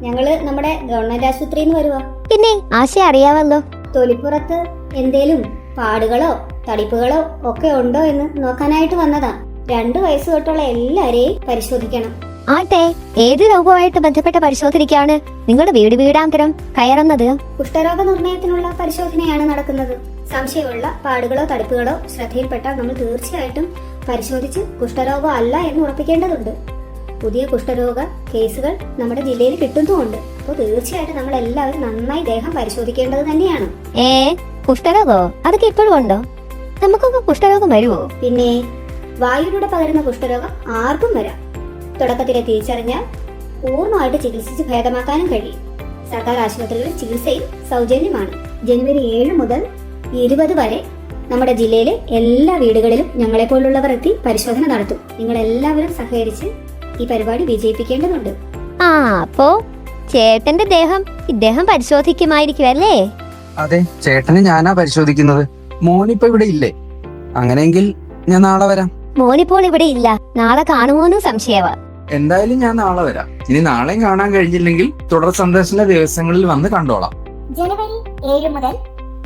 ഞങ്ങള് നമ്മുടെ ഗവൺമെന്റ് ആശുപത്രിയിൽ നിന്ന് വരുവാ. പിന്നെ ആശയ അറിയാമല്ലോ. തൊലിപ്പുറത്ത് എന്തേലും പാടുകളോ തടിപ്പുകളോ ഒക്കെ ഉണ്ടോ എന്ന് നോക്കാനായിട്ട് വന്നതാ. 2 വയസ്സ് തൊട്ടുള്ള എല്ലാരെയും പരിശോധിക്കണം. ആട്ടെ, ഏത് രോഗവുമായിട്ട് ബന്ധപ്പെട്ട പരിശോധനയ്ക്കാണ് നിങ്ങളുടെ വീടാന്തരം കയറുന്നത്? കുഷ്ഠരോഗ നിർണയത്തിനുള്ള പരിശോധനയാണ് നടക്കുന്നത്. സംശയമുള്ള പാടുകളോ തടിപ്പുകളോ ശ്രദ്ധയിൽപ്പെട്ടാൽ നമ്മൾ തീർച്ചയായിട്ടും പരിശോധിച്ച് കുഷ്ഠരോഗം അല്ല എന്ന് ഉറപ്പിക്കേണ്ടതുണ്ട്. പുതിയ കുഷ്ഠരോഗ കേസുകൾ നമ്മുടെ ജില്ലയിൽ കിട്ടുന്നുമുണ്ട്. അപ്പോൾ തീർച്ചയായിട്ടും നമ്മൾ എല്ലാവരും നന്നായി ദേഹം പരിശോധിക്കേണ്ടത് തന്നെയാണ്. കുഷ്ഠരോഗോ? അതൊക്കെ ഇപ്പോഴും ഉണ്ടോ? നമുക്കൊക്കെ കുഷ്ഠരോഗം വരുമോ? പിന്നെ വായുവിലൂടെ പകരുന്ന കുഷ്ഠരോഗം ആർക്കും വരാം. തുടക്കത്തിലെ തിരിച്ചറിഞ്ഞാൽ പൂർണ്ണമായിട്ട് ചികിത്സിച്ച് ഭേദമാക്കാനും കഴിയും. സർക്കാർ ആശുപത്രികളിൽ ചികിത്സയും സൗജന്യമാണ്. ജനുവരി 7 മുതൽ 20 വരെ നമ്മുടെ ജില്ലയിലെ എല്ലാ വീടുകളിലും ഞങ്ങളെ പോലുള്ളവർ എത്തി പരിശോധന നടത്തും. നിങ്ങൾ എല്ലാവരും സഹകരിച്ച് ഈ പരിപാടി വിജയിപ്പിക്കേണ്ടതുണ്ട്. അപ്പോ ചേട്ടന്റെ ദേഹം ഇദ്ദേഹം പരിശോധിക്കുമായിരിക്കും അല്ലേ? അതെ, ചേട്ടന് ഞാനാ പരിശോധിക്കുന്നത്. മോനിപ്പോ ഇവിടെ ഇല്ലേ? അങ്ങനെയെങ്കിൽ ഞാൻ നാളെ വരാം. മോനിപ്പോൾ ഇവിടെ ഇല്ല. നാളെ കാണുമോന്നും സംശയവാ. എന്തായാലും ഞാൻ നാളെ വരാം. ഇനി നാളെയും കാണാൻ കഴിഞ്ഞില്ലെങ്കിൽ തുടർ സന്ദർശന ദിവസങ്ങളിൽ വന്ന് കണ്ടോളാം. ജനുവരി 7 മുതൽ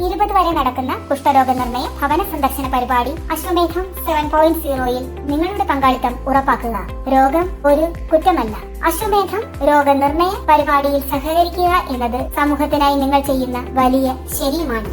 20 വരെ നടക്കുന്ന കുഷ്ഠരോഗ നിർണയ ഭവന സന്ദർശന പരിപാടി അശ്വമേധം 7.0യിൽ നിങ്ങളുടെ പങ്കാളിത്തം ഉറപ്പാക്കുക. രോഗം ഒരു കുറ്റമല്ല. അശ്വമേധം രോഗനിർണയ പരിപാടിയിൽ സഹകരിക്കുക എന്നത് സമൂഹത്തിനായി നിങ്ങൾ ചെയ്യുന്ന വലിയ ശരിയുമാണ്.